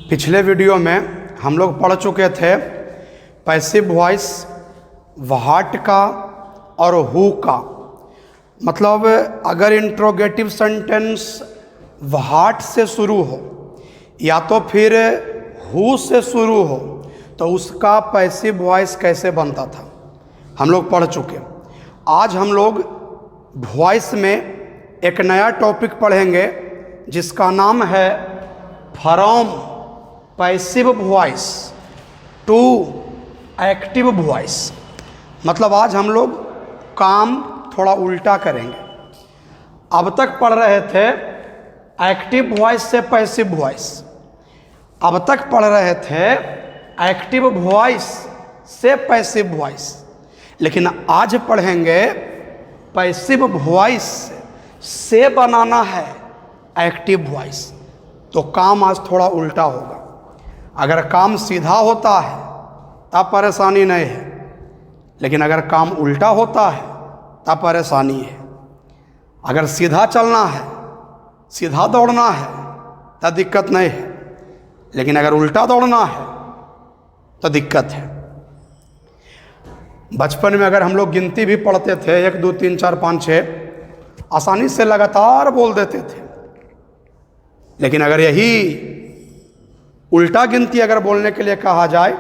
पिछले वीडियो में हम लोग पढ़ चुके थे पैसिव वॉइस व्हाट का और हु का। मतलब अगर इंट्रोगेटिव सेंटेंस व्हाट से शुरू हो या तो फिर हु से शुरू हो तो उसका पैसिव वॉइस कैसे बनता था हम लोग पढ़ चुके। आज हम लोग वॉइस में एक नया टॉपिक पढ़ेंगे जिसका नाम है from passive voice to active voice. मतलब आज हम लोग काम थोड़ा उल्टा करेंगे। अब तक पढ़ रहे थे एक्टिव वॉइस से पैसिव वॉइस, अब तक पढ़ रहे थे एक्टिव वॉइस से पैसिव वॉइस, लेकिन आज पढ़ेंगे पैसिव वॉइस से बनाना है एक्टिव वॉइस। तो काम आज थोड़ा उल्टा होगा। अगर काम सीधा होता है तब परेशानी नहीं है, लेकिन अगर काम उल्टा होता है तब परेशानी है। अगर सीधा चलना है, सीधा दौड़ना है तब दिक्कत नहीं है, लेकिन अगर उल्टा दौड़ना है तो दिक्कत है। बचपन में अगर हम लोग गिनती भी पढ़ते थे 1 2 3 4 5 6 आसानी से लगातार बोल देते थे, लेकिन अगर यही उल्टा गिनती अगर बोलने के लिए कहा जाए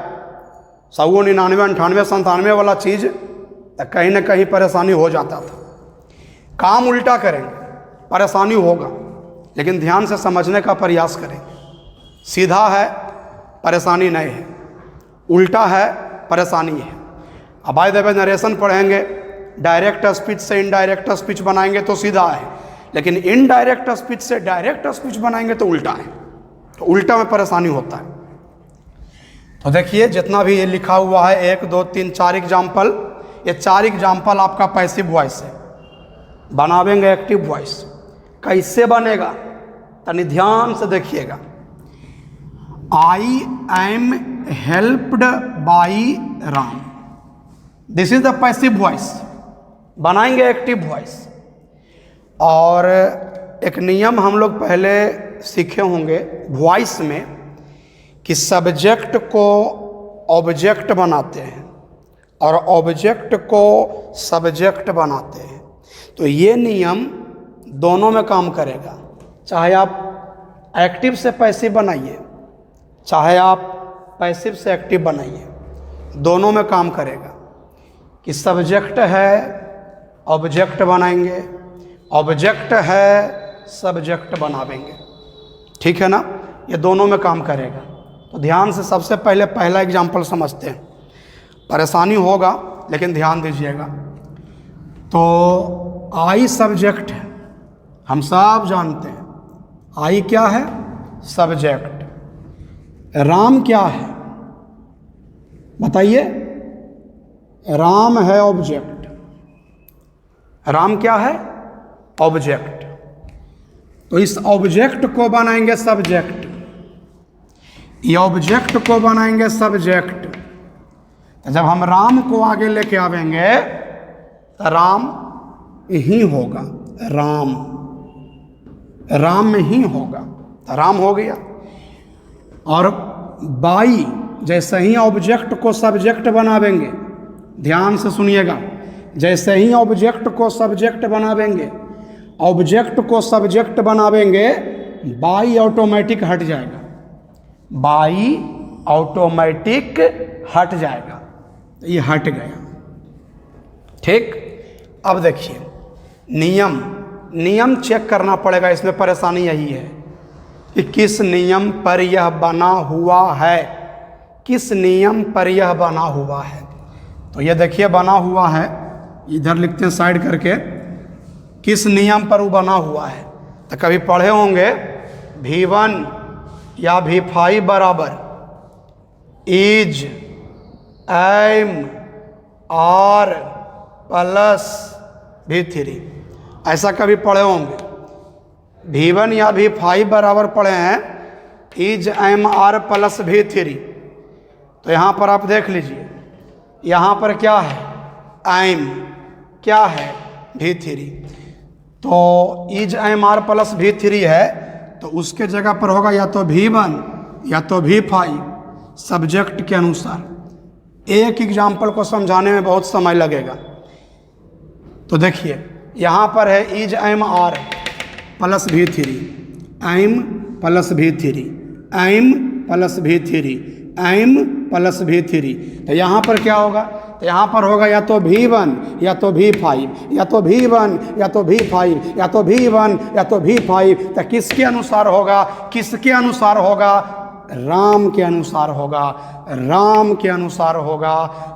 100 99 98 97 वाला चीज़ तो कहीं ना कहीं परेशानी हो जाता था। काम उल्टा करेंगे परेशानी होगा, लेकिन ध्यान से समझने का प्रयास करेंगे। सीधा है परेशानी नहीं है, उल्टा है परेशानी है। अब बाय द वे नरेशन पढ़ेंगे, डायरेक्ट स्पीच से इनडायरेक्ट स्पीच बनाएंगे तो सीधा है, लेकिन इनडायरेक्ट स्पीच से डायरेक्ट स्पीच बनाएंगे तो उल्टा है। तो उल्टा में परेशानी होता है। तो देखिए जितना भी ये लिखा हुआ है 1 2 3 4 एग्जाम्पल, ये 4 एग्जाम्पल आपका पैसिव वॉइस है। बनावेंगे एक्टिव वॉइस। कैसे बनेगा तनि ध्यान से देखिएगा। आई am helped by Ram, this is the passive voice. बनाएंगे एक्टिव वॉइस। और एक नियम हम लोग पहले सीखे होंगे वॉइस में कि सब्जेक्ट को ऑब्जेक्ट बनाते हैं और ऑब्जेक्ट को सब्जेक्ट बनाते हैं। तो ये नियम दोनों में काम करेगा। चाहे आप एक्टिव से पैसिव बनाइए, चाहे आप पैसिव से एक्टिव बनाइए, दोनों में काम करेगा। कि सब्जेक्ट है ऑब्जेक्ट बनाएंगे, ऑब्जेक्ट है सब्जेक्ट बनावेंगे। ठीक है ना, ये दोनों में काम करेगा। तो ध्यान से सबसे पहले पहला एग्जाम्पल समझते हैं। परेशानी होगा लेकिन ध्यान दीजिएगा। तो आई सब्जेक्ट है, हम सब जानते हैं। आई क्या है? सब्जेक्ट। राम क्या है बताइए? राम है ऑब्जेक्ट। राम क्या है? ऑब्जेक्ट। तो इस ऑब्जेक्ट को बनाएंगे सब्जेक्ट, ये ऑब्जेक्ट को बनाएंगे सब्जेक्ट। तो जब हम राम को आगे लेके आवेंगे तो राम ही होगा, राम राम ही होगा, तो राम हो गया। और बाई जैसे ही ऑब्जेक्ट को सब्जेक्ट बनावेंगे, ध्यान से सुनिएगा, जैसे ही ऑब्जेक्ट को सब्जेक्ट बनावेंगे, ऑब्जेक्ट को सब्जेक्ट बनावेंगे, बाई ऑटोमेटिक हट जाएगा, बाई ऑटोमेटिक हट जाएगा। तो ये हट गया। ठीक। अब देखिए नियम चेक करना पड़ेगा। इसमें परेशानी यही है कि किस नियम पर यह बना हुआ है, किस नियम पर यह बना हुआ है। तो ये देखिए बना हुआ है, इधर लिखते हैं साइड करके, किस नियम पर वो बना हुआ है। तो कभी पढ़े होंगे V1 या V5 बराबर is am are plus V3, ऐसा कभी पढ़े होंगे। V1 या V5 बराबर पढ़े हैं is am are plus V3। तो यहाँ पर आप देख लीजिए, यहाँ पर क्या है? एम, क्या है? V3। तो is am are plus V3 है, तो उसके जगह पर होगा या तो V1 या तो V5 सब्जेक्ट के अनुसार। एक एग्जाम्पल को समझाने में बहुत समय लगेगा। तो देखिए यहाँ पर है is am are plus V3, am plus V3, am plus V3, am plus V3। तो यहाँ पर क्या होगा? तो यहाँ पर होगा या तो V1 या तो V5, या तो V1 या तो V5, या तो V1 या तो V5। तो किसके अनुसार होगा? किसके अनुसार होगा? राम के अनुसार होगा, राम के अनुसार होगा,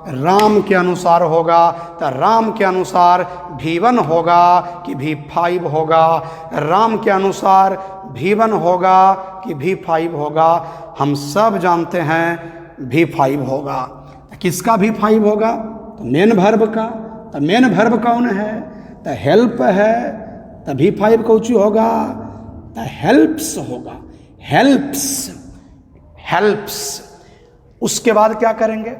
राम के अनुसार होगा। तो राम के अनुसार V1 होगा कि V5 होगा? राम के अनुसार V1 होगा कि V5 होगा? हम सब जानते हैं V5 होगा। किसका V5 होगा? तो मेन वर्ब का। तो मेन वर्ब कौन है? तो हेल्प है। तो V5 कौन होगा? तो हेल्प्स होगा, हेल्प्स, हेल्प्स। उसके बाद क्या करेंगे?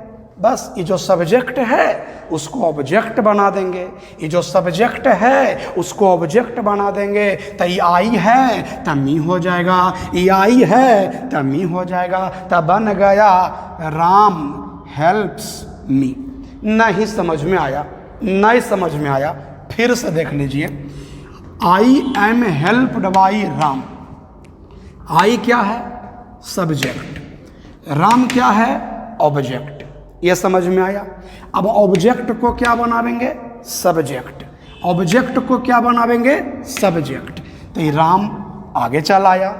बस ये जो सब्जेक्ट है उसको ऑब्जेक्ट बना देंगे, ये जो सब्जेक्ट है उसको ऑब्जेक्ट बना देंगे। तो ये आई है तो मी हो जाएगा, ये आई है तो मी हो जाएगा। तो बन गया राम हेल्प्स मी। नहीं समझ में आया? नहीं समझ में आया? फिर से देख लीजिए। I am helped by Ram. I क्या है? सब्जेक्ट। राम क्या है? ऑब्जेक्ट। ये समझ में आया? अब ऑब्जेक्ट को क्या बनावेंगे? सब्जेक्ट। ऑब्जेक्ट को क्या बनावेंगे? सब्जेक्ट। तो ये राम आगे चल आया।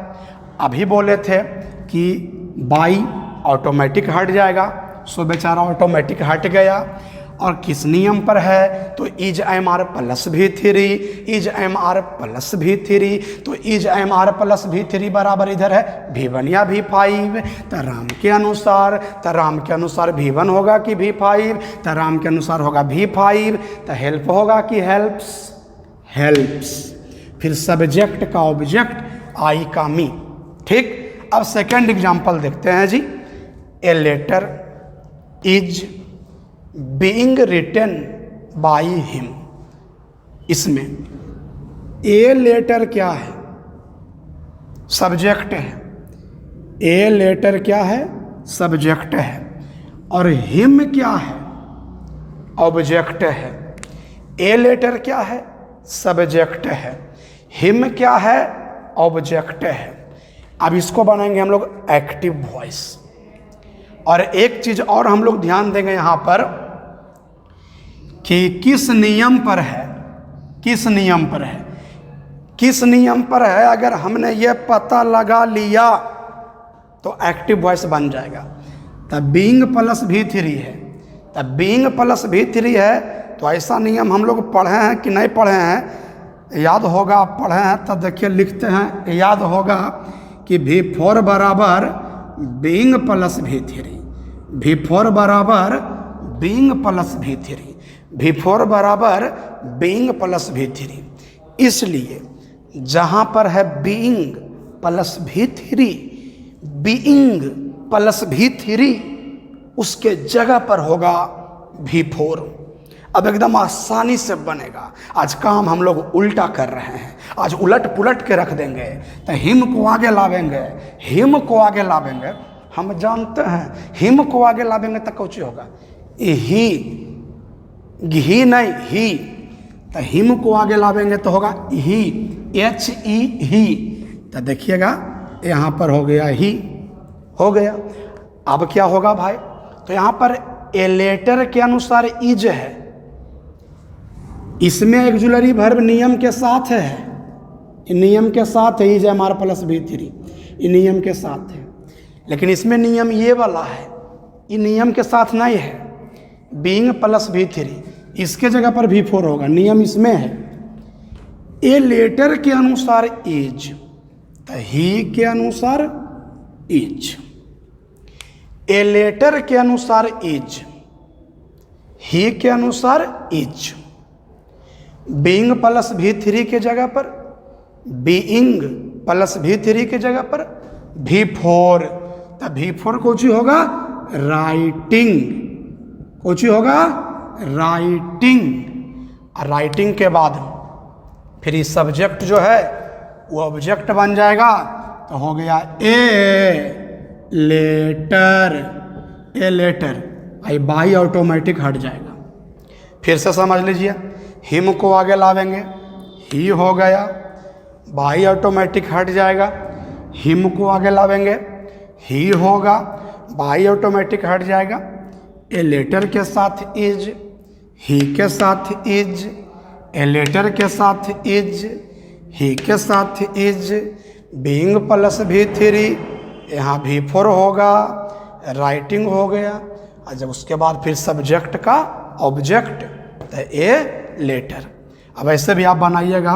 अभी बोले थे कि बाई ऑटोमेटिक हट जाएगा, सो बेचारा ऑटोमेटिक हट गया। और किस नियम पर है? तो is am are plus V3, is am are plus V3। तो is am are plus V3 बराबर इधर है V1 या V5। तो राम के अनुसार, तो राम के अनुसार V1 होगा कि V5? तो राम के अनुसार होगा V5। तो हेल्प होगा कि हेल्प्स? हेल्प्स। फिर सब्जेक्ट का ऑब्जेक्ट, आई का मी। ठीक। अब सेकेंड एग्जाम्पल देखते हैं जी। A letter is being written by him. इसमें ए लेटर क्या है? सब्जेक्ट है। ए लेटर क्या है? सब्जेक्ट है। और हिम क्या है? ऑब्जेक्ट है। ए लेटर क्या है? सब्जेक्ट है। हिम क्या है? ऑब्जेक्ट है। अब इसको बनाएंगे हम लोग एक्टिव वॉइस। और एक चीज और हम लोग ध्यान देंगे यहाँ पर कि किस नियम पर है, किस नियम पर है, किस नियम पर है। अगर हमने ये पता लगा लिया तो एक्टिव वॉइस बन जाएगा। तब बीइंग प्लस V3 है, तब बीइंग प्लस V3 है। तो ऐसा नियम हम लोग पढ़े हैं कि नहीं पढ़े हैं? याद होगा, पढ़े हैं। तब देखिए लिखते हैं, याद होगा कि V4 बराबर बीइंग प्लस V3, V4 बराबर बीइंग प्लस V3, V4 बराबर बीइंग प्लस V3। इसलिए जहाँ पर है being plus V3, being plus V3, उसके जगह पर होगा V4। अब एकदम आसानी से बनेगा। आज काम हम लोग उल्टा कर रहे हैं, आज उलट पुलट के रख देंगे। तो हिम को आगे लावेंगे, हिम को आगे लावेंगे। हम जानते हैं हिम को आगे लावेंगे तो कुछ होगा ही, घी नहीं ही। तो हिम को आगे लावेंगे तो होगा ही, HE ही। तो देखिएगा यहाँ पर हो गया ही, हो गया। अब क्या होगा भाई? तो यहाँ पर ए लेटर के अनुसार इज है, इसमें एक्जुलरी वर्ब नियम के साथ है, नियम के साथ है। Is am are plus V3 ये नियम के साथ है। लेकिन इसमें नियम ये वाला है, ये नियम के साथ नहीं है। बीइंग प्लस V3, इसके जगह पर V4 होगा। नियम इसमें है ए लेटर के अनुसार इज, तो ही के अनुसार इज। ए लेटर के अनुसार इज, ही के अनुसार इज। बीइंग प्लस V3 के जगह पर, बीइंग प्लस V3 के जगह पर V4। तो V4 कौन सी होगा? राइटिंग। कौन सी होगा? राइटिंग। और राइटिंग के बाद फिर ये सब्जेक्ट जो है वो ऑब्जेक्ट बन जाएगा। तो हो गया a letter, a letter, I by automatic हट जाएगा। फिर से समझ लीजिए, हिम को आगे लावेंगे, ही हो गया, बाई ऑटोमेटिक हट जाएगा। हिम को आगे लावेंगे, ही होगा, बाई ऑटोमेटिक हट जाएगा। ए लेटर के साथ इज, ही के साथ इज, ए लेटर के साथ इज, ही के साथ इज, बीइंग प्लस V3, यहाँ V4 होगा, राइटिंग हो गया। और जब उसके बाद फिर सब्जेक्ट का ऑब्जेक्ट, तो ए लेटर। अब ऐसे भी आप बनाइएगा,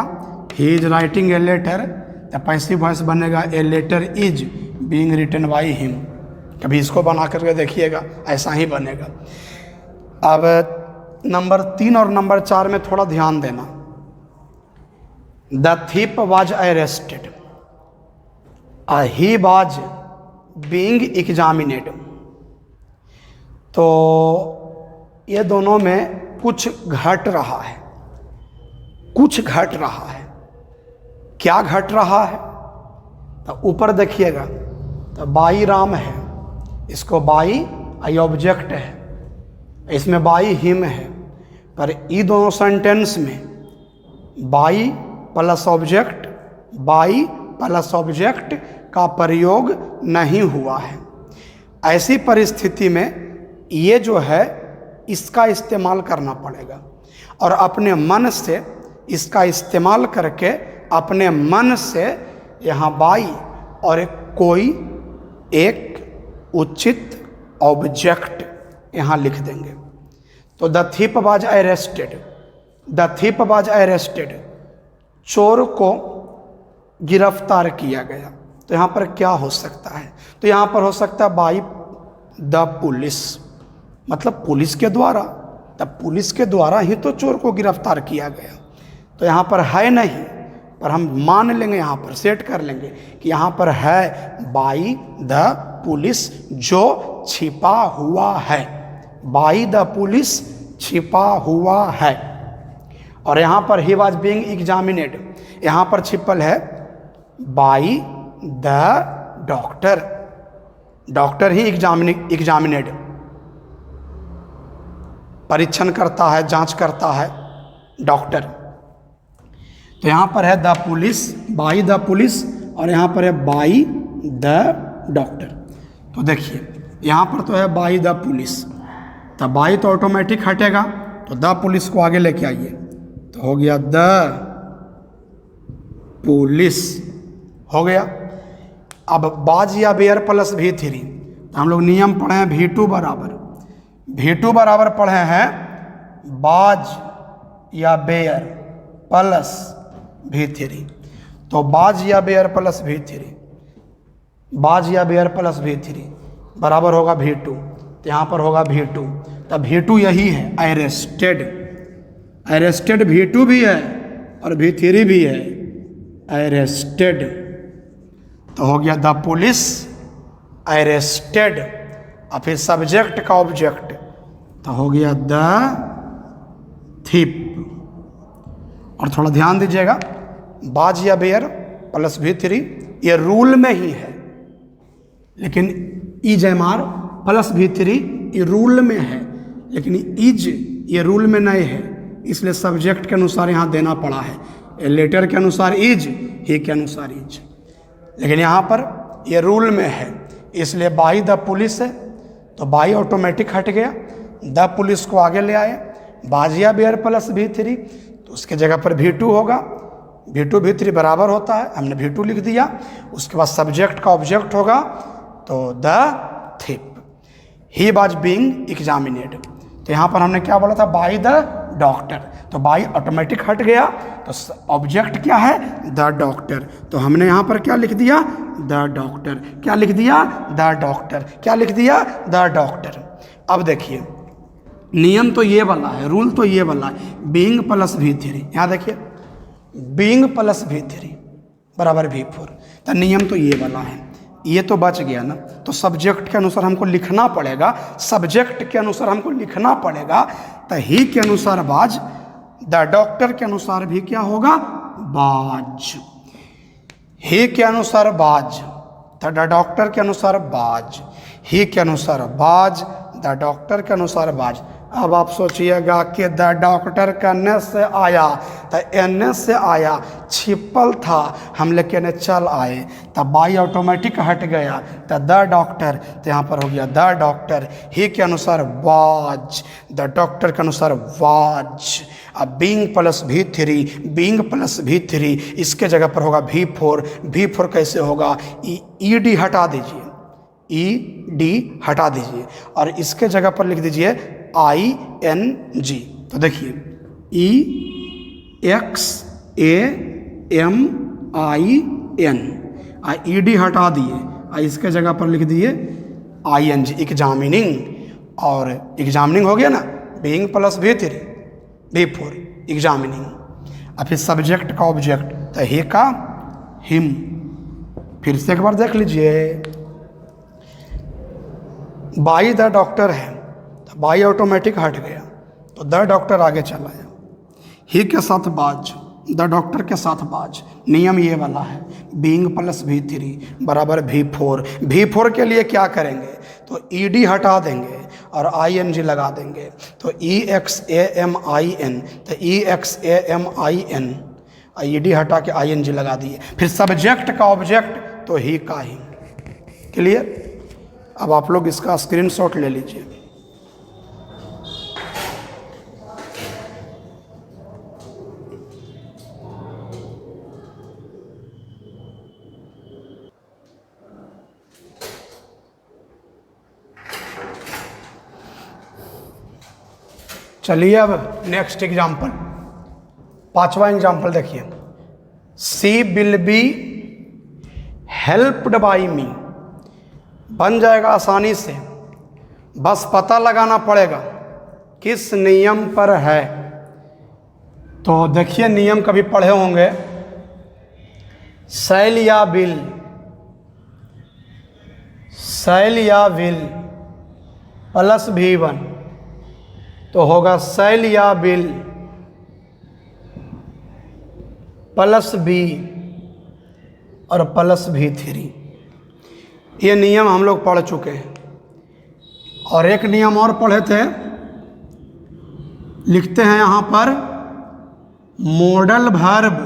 he is writing a letter, तो पैसिव वॉइस बनेगा a letter is being written by him. कभी इसको बना करके देखिएगा, ऐसा ही बनेगा। अब नंबर 3 और नंबर 4 में थोड़ा ध्यान देना। The thief was arrested, he was being examined। तो ये दोनों में कुछ घट रहा है, कुछ घट रहा है। क्या घट रहा है? तो ऊपर देखिएगा, तो बाई राम है, इसको बाई आई ऑब्जेक्ट है, इसमें बाई हिम है। पर ये दोनों सेंटेंस में by plus object, by plus object का प्रयोग नहीं हुआ है। ऐसी परिस्थिति में ये जो है इसका इस्तेमाल करना पड़ेगा, और अपने मन से इसका इस्तेमाल करके अपने मन से यहाँ बाई और कोई एक उचित ऑब्जेक्ट यहाँ लिख देंगे। तो the thief was arrested, the thief was arrested, चोर को गिरफ्तार किया गया। तो यहाँ पर क्या हो सकता है? तो यहाँ पर हो सकता है बाई द पुलिस, मतलब पुलिस के द्वारा, तब पुलिस के द्वारा ही तो चोर को गिरफ्तार किया गया। तो यहाँ पर है नहीं, पर हम मान लेंगे, यहाँ पर सेट कर लेंगे कि यहाँ पर है बाई द पुलिस, जो छिपा हुआ है, बाई द पुलिस छिपा हुआ है। और यहाँ पर ही वॉज बीइंग एग्जामिनेड, यहाँ पर छिपल है by the doctor, doctor he examined, परीक्षण करता है, जांच करता है डॉक्टर। तो यहाँ पर है the police, by the police, और यहाँ पर है बाई द डॉक्टर। तो देखिए यहाँ पर तो है बाई द पुलिस, तो बाई तो ऑटोमेटिक हटेगा, तो द पुलिस को आगे लेके आइए, तो हो गया द पुलिस, हो गया। अब बाज या बेयर प्लस V3, तो हम लोग नियम पढ़े हैं V2 बराबर, V2 बराबर पढ़े हैं बाज या बेयर प्लस V3। तो बाज या बेयर प्लस V3, बाज या बेयर प्लस V3 बराबर होगा V2, तो यहाँ पर होगा V2। तब V2 यही है, अरेस्टेड, अरेस्टेड V2 भी है और V3 भी है, अरेस्टेड। तो हो गया द पुलिस अरेस्टेड, और फिर सब्जेक्ट का ऑब्जेक्ट, तो हो गया द थिप। और थोड़ा ध्यान दीजिएगा, बाज या बेयर प्लस V3 ये रूल में ही है, लेकिन is am are plus V3 ये रूल में है, लेकिन इज ये रूल में नहीं है, इसलिए सब्जेक्ट के अनुसार यहाँ देना पड़ा है। लेटर के अनुसार इज, ही के अनुसार इज, लेकिन यहाँ पर ये रूल में है, इसलिए बाई द पुलिस है, तो बाई ऑटोमेटिक हट गया, द पुलिस को आगे ले आए, बाजिया बेयर प्लस V3, तो उसके जगह पर V2 होगा, V2 V3 बराबर होता है, हमने V2 लिख दिया। उसके बाद सब्जेक्ट का ऑब्जेक्ट होगा, तो the thief, he was being examined. तो यहाँ पर हमने क्या बोला था, बाई द डॉक्टर, तो बाई ऑटोमेटिक हट गया, तो ऑब्जेक्ट क्या है, द डॉक्टर। तो हमने यहाँ पर क्या लिख दिया, द डॉक्टर। क्या लिख दिया, द डॉक्टर। क्या लिख दिया, द डॉक्टर। अब देखिए नियम तो ये वाला है, रूल तो ये वाला है, बीइंग प्लस V3। यहाँ देखिए बीइंग प्लस V3 बराबर V4, तो नियम तो ये वाला है, ये तो बच गया ना। तो सब्जेक्ट के अनुसार हमको लिखना पड़ेगा, सब्जेक्ट के अनुसार हमको लिखना पड़ेगा, तो ही के अनुसार बाज, द डॉक्टर के अनुसार भी क्या होगा, बाज, ही के अनुसार बाज, तो द डॉक्टर के अनुसार बाज, ही के अनुसार बाज, द डॉक्टर के अनुसार बाज। अब आप सोचिएगा कि द डॉक्टर का न से आया तो एन से आया, छिपल था, हम लेकिन चल आए, तब बाई ऑटोमेटिक हट गया, तो द डॉक्टर, तो यहाँ पर हो गया द डॉक्टर। ही के अनुसार वाज, द डॉक्टर के अनुसार वाज। अब being plus V3, being plus V3, इसके जगह पर होगा V4। V4 कैसे होगा? ED हटा दीजिए, ED हटा दीजिए और इसके जगह पर लिख दीजिए ING। तो देखिए EXAMIN, ED हटा दिए और इसके जगह पर लिख दिए ING, एग्जामिनिंग। और एग्जामिनिंग हो गया ना, बीइंग प्लस V4 एग्जामिनिंग। अब फिर सब्जेक्ट का ऑब्जेक्ट, तो हे का हिम। फिर से एक बार देख लीजिए, बाई द डॉक्टर है तो बाई ऑटोमेटिक हट गया, तो द डॉक्टर आगे चला आया। ही के साथ बाज, द डॉक्टर के साथ बाज। नियम ये वाला है, बीइंग प्लस V3 बराबर V4। V4 के लिए क्या करेंगे? तो ED हटा देंगे और ING लगा देंगे, तो EXAMIN, तो EXAMIN, ED हटा के ING लगा दिए। फिर सब्जेक्ट का ऑब्जेक्ट, तो ही का ही। क्लियर? अब आप लोग इसका स्क्रीनशॉट ले लीजिए। चलिए अब नेक्स्ट एग्जाम्पल, 5वां एग्जाम्पल देखिए। सी विल बी हेल्प्ड बाई मी, बन जाएगा आसानी से, बस पता लगाना पड़ेगा किस नियम पर है। तो देखिए नियम कभी पढ़े होंगे, शैल या विल, शैल या विल प्लस V1, तो होगा शैल या विल प्लस B और प्लस V3। ये नियम हम लोग पढ़ चुके हैं। और एक नियम और पढ़े थे, लिखते हैं यहाँ पर मॉडल वर्ब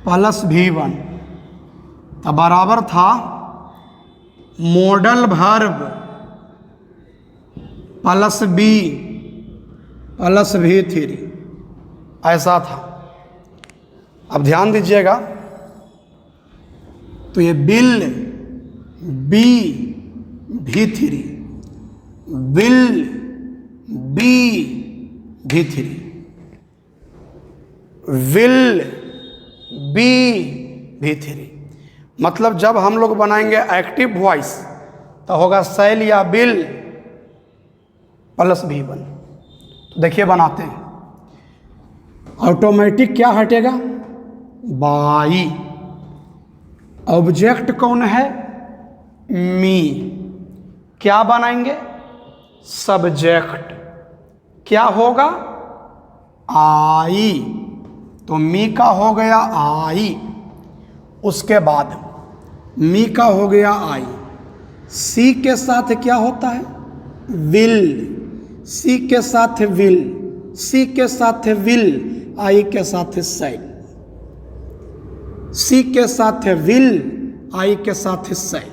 प्लस V1, तो बराबर था modal verb plus B plus V3, ऐसा था। अब ध्यान दीजिएगा, तो ये bill B V3, will B V3, will B V3। मतलब जब हम लोग बनाएंगे एक्टिव वॉइस तो होगा शैल या विल प्लस V1। तो देखिए बनाते हैं, ऑटोमेटिक क्या हटेगा? बाई। ऑब्जेक्ट कौन है? मी। क्या बनाएंगे? सब्जेक्ट। क्या होगा? आई। तो मी का हो गया आई, उसके बाद मी का हो गया आई। सी के साथ क्या होता है? विल। सी के साथ विल, सी के साथ विल, आई के साथ शैल। सी के साथ विल, आई के साथ शैल।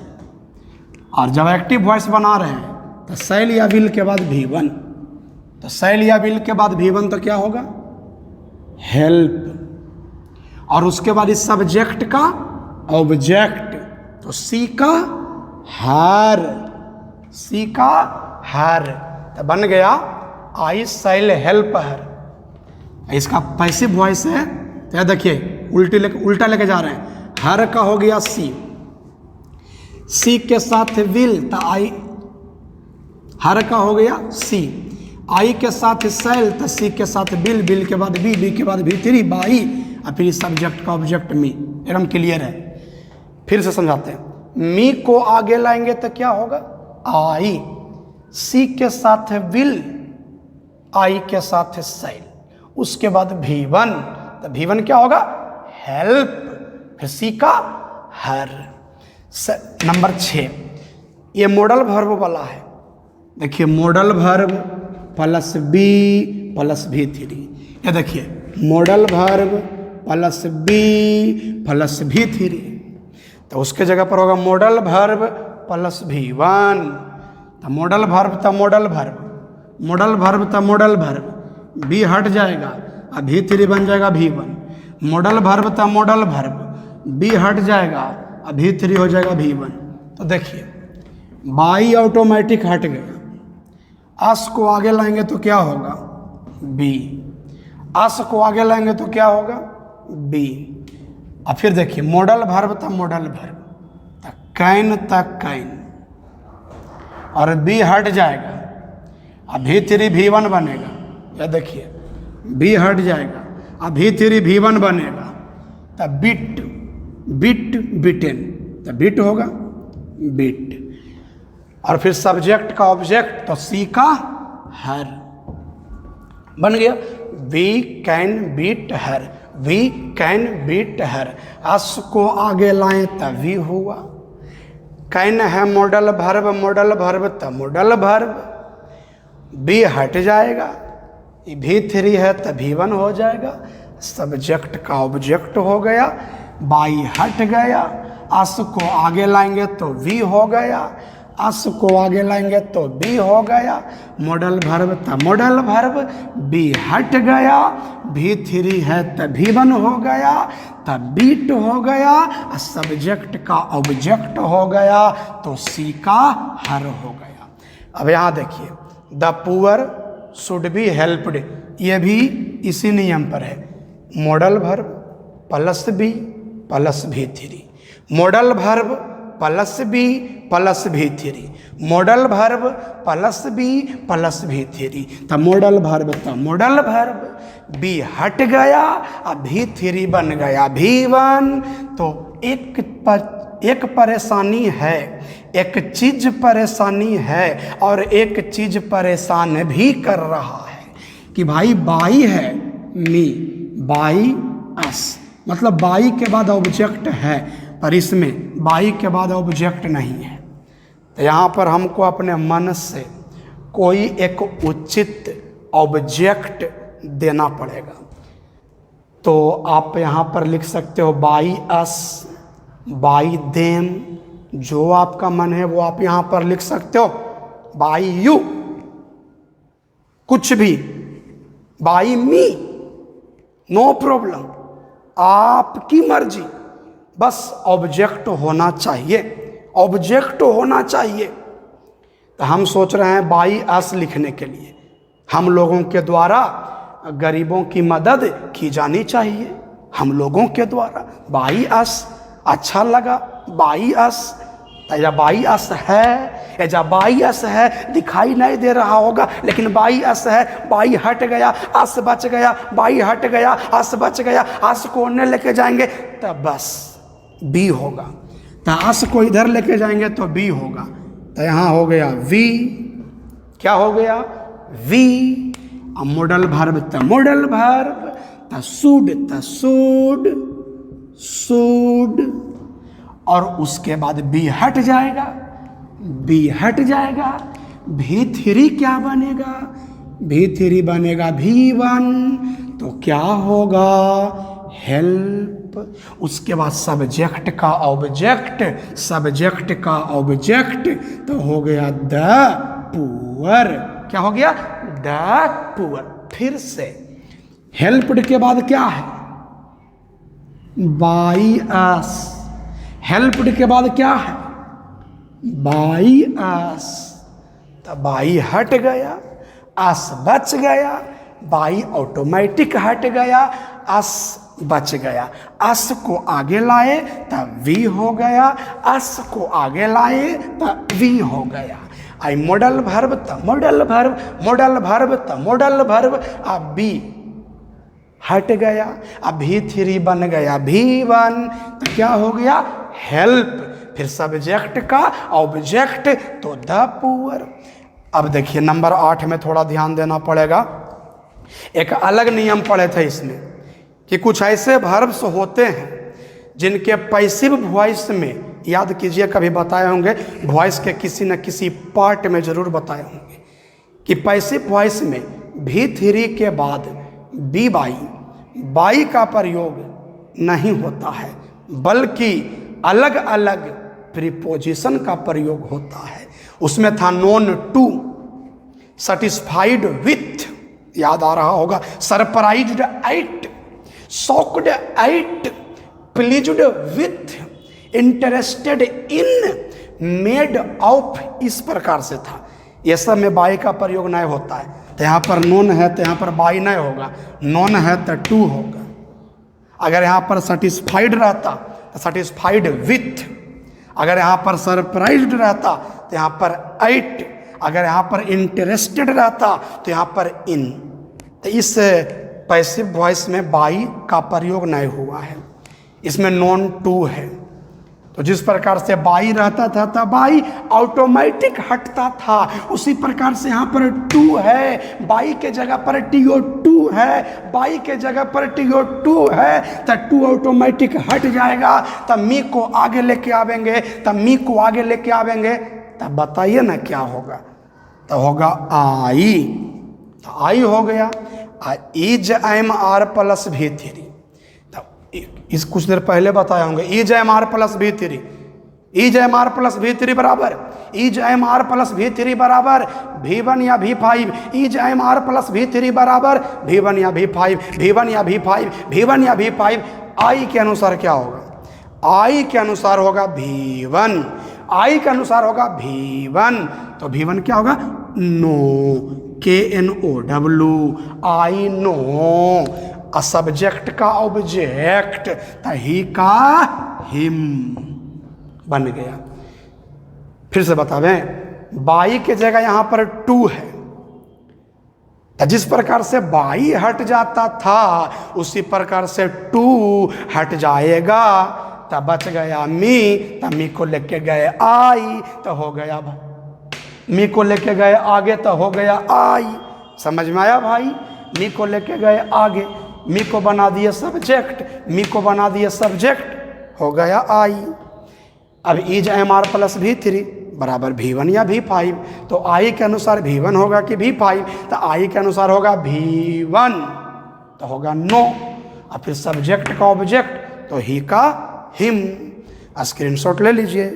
और जब एक्टिव वॉइस बना रहे हैं तो शैल या विल के बाद V1, तो शैल या विल के बाद V1 तो क्या होगा? हेल्प। और उसके बाद इस सब्जेक्ट का ऑब्जेक्ट, तो सी का हर, सी का हर, तो बन गया आई शैल हेल्प हर। इसका पैसिव वॉइस है, तो देखिए उल्टा लेके जा रहे हैं। हर का हो गया सी, सी के साथ विल, तो आई, हर का हो गया सी। आई के साथ शैल, तो सी के साथ बिल, बिल के बाद बी, बी के बाद V3, बाई, और फिर सब्जेक्ट का ऑब्जेक्ट मी। एकदम क्लियर है। फिर से समझाते हैं, मी को आगे लाएंगे तो क्या होगा? आई। सी के साथ विल, आई के साथ शैल, उसके बाद V1, तो V1 क्या होगा? हेल्प। फिर सी का हर, नंबर 6, ये मॉडल वर्ब वाला है। देखिए modal verb plus be plus V three, ये देखिए modal verb plus be plus V three, तो उसके जगह पर होगा modal verb plus V one. तो मॉडल वर्ब था मॉडल वर्ब, मॉडल वर्ब था मॉडल वर्ब, बी हट जाएगा अब भी थ्री बन जाएगा भी वन। मॉडल वर्ब था मॉडल वर्ब, बी हट जाएगा अब भी थ्री हो जाएगा भी वन। तो देखिए बाई ऑटोमेटिक हट गया, अस को आगे लाएंगे तो क्या होगा बी, अस को आगे लाएंगे तो क्या होगा बी। अब फिर देखिए मॉडल वर्ब था मॉडल वर्ब, तक कैन तक कैन, और बी हट जाएगा अब भी थ्री भी वन बनेगा। या देखिए बी हट जाएगा अब भी थ्री भी वन बनेगा, तब बिट बिट बिटेन, तब बिट होगा बिट। और फिर सब्जेक्ट का ऑब्जेक्ट तो सी का हर बन गया, we can beat her, we can beat her. Us को आगे लाएं तब वी हुआ, कैन है मॉडल वर्ब, मॉडल वर्ब तब मॉडल वर्ब, बी हट जाएगा, भी थ्री है तब भी वन हो जाएगा, सब्जेक्ट का ऑब्जेक्ट हो गया, बाई हट गया, अस को आगे लाएंगे तो वी हो गया, अस को आगे लाएंगे तो बी हो गया, मॉडल वर्ब था मॉडल वर्ब, बी हट गया, भी थ्री है तभी वन हो गया, तब बीट हो गया, सब्जेक्ट का ऑब्जेक्ट हो गया तो सी का हर हो गया। अब यहाँ देखिए the poor should be helped, ये भी इसी नियम पर है, modal verb plus be plus V three, modal verb plus be plus V three, modal verb plus be plus V three. तो मॉडल वर्ब था मॉडल वर्ब, बी हट गया अब भी थ्री बन गया भी वन। तो एक परेशानी है, एक चीज परेशानी है और एक चीज परेशान भी कर रहा है कि भाई बाई है मी, बाई अस, मतलब बाई के बाद ऑब्जेक्ट है पर इसमें बाई के बाद ऑब्जेक्ट नहीं है। तो यहाँ पर हमको अपने मन से कोई एक उचित ऑब्जेक्ट देना पड़ेगा। तो आप यहाँ पर लिख सकते हो बाई अस, बाई देम, जो आपका मन है वो आप यहाँ पर लिख सकते हो, बाई यू, कुछ भी, बाई मी, नो प्रॉब्लम, आपकी मर्जी, बस ऑब्जेक्ट होना चाहिए, ऑब्जेक्ट होना चाहिए। तो हम सोच रहे हैं बाई अस लिखने के लिए, हम लोगों के द्वारा गरीबों की मदद की जानी चाहिए, हम लोगों के द्वारा बाई अस, अच्छा लगा बाई अस, या बाई अस है, या बाई अस है दिखाई नहीं दे रहा होगा लेकिन बाई अस है, बाई हट गया अस बच गया, बाई हट गया अस बच गया, अस को उन्हें लेके जाएंगे तब बस बी होगा, तो अस को इधर लेके जाएंगे तो बी होगा। तो यहाँ हो गया वी, क्या हो गया वी, मॉडल वर्ब त मॉडल वर्ब, त शुड शुड, और उसके बाद बी हट जाएगा, बी हट जाएगा, भी थ्री क्या बनेगा, भी थ्री बनेगा भी वन, तो क्या होगा हेल्प। उसके बाद सब्जेक्ट का ऑब्जेक्ट, सब्जेक्ट का ऑब्जेक्ट तो हो गया द पुअर, क्या हो गया द पुअर। फिर से हेल्प्ड के बाद क्या है बाई अस, हेल्प्ड के बाद क्या है बाई अस, तो बाई हट गया, अस बच गया, बाई ऑटोमेटिक हट गया, अस बच गया, अस को आगे लाए तब वी हो गया, अस को आगे लाए तब वी हो गया। आई मॉडल वर्ब त मॉडल वर्ब, मॉडल वर्ब त मॉडल वर्ब, अब बी हट गया, अब भी थ्री बन गया भी वन, तो क्या हो गया हेल्प। फिर सब्जेक्ट का ऑब्जेक्ट तो द पुअर। अब देखिए नंबर 8 में थोड़ा ध्यान देना पड़ेगा, एक अलग नियम पढ़े थे इसमें कि कुछ ऐसे वर्ब्स होते हैं जिनके पैसिव वॉइस में याद कीजिए, कभी बताए होंगे वॉइस के किसी न किसी पार्ट में ज़रूर बताए होंगे कि पैसिव वॉइस में V3 के बाद बी बाई का प्रयोग नहीं होता है, बल्कि अलग अलग प्रीपोजिशन का प्रयोग होता है। उसमें था नोन टू, सेटिस्फाइड विथ, याद आ रहा होगा, surprised eight, shocked eight, pleased with, interested in, made of, इस प्रकार से था। ये सब में बाई का प्रयोग नहीं होता है। तो यहाँ पर नोन है तो यहाँ पर बाई नहीं होगा, नोन है तो टू होगा। अगर यहाँ पर सेटिस्फाइड रहता तो सेटिस्फाइड विथ, अगर यहाँ पर सरप्राइज्ड रहता तो यहाँ पर एट, अगर यहाँ पर इंटरेस्टेड रहता तो यहाँ पर इन। तो इस पैसिव वॉइस में बाई का प्रयोग नहीं हुआ है, इसमें नॉन टू है। तो जिस प्रकार से बाई रहता था तब बाई ऑटोमेटिक हटता था, उसी प्रकार से यहाँ पर टू है, बाई के जगह पर TO2 है, बाई के जगह पर TO2 है, तो टू ऑटोमेटिक हट जाएगा। तब मी को आगे लेके आवेंगे, तब मी को आगे लेके आवेंगे, तब बताइए ना क्या होगा। तो होगा आई, तो आई हो गया। Is am are plus V3, इस कुछ देर पहले बताए होंगे, is am are plus V3, is am are plus V3 बराबर, is am are plus V3 बराबर V1 या V5, is am are plus V3 बराबर V1 या V5, V1 या V5, V1 या V5। आई के अनुसार क्या होगा? आई के अनुसार होगा V1, आई के अनुसार होगा V1। तो V1 क्या होगा? Know, KNOW, I know. Subject का ऑब्जेक्ट, ही का हिम बन गया। फिर से बतावें, बाई के जगह यहां पर टू है, तो जिस प्रकार से बाई हट जाता था उसी प्रकार से टू हट जाएगा। तब बच गया मी, तब मी को लेके गए आई, तो हो गया मी को लेके गए आगे, तो हो गया आई। समझ में आया भाई? मी को लेके गए आगे, मी को बना दिए सब्जेक्ट, मी को बना दिए सब्जेक्ट, हो गया आई। अब is am are plus V3 बराबर V1 या V5, तो आई के अनुसार V1 होगा कि V5? तो आई के अनुसार होगा V1, तो होगा नो। और फिर सब्जेक्ट का ऑब्जेक्ट, तो ही का हिम। स्क्रीनशॉट ले लीजिए।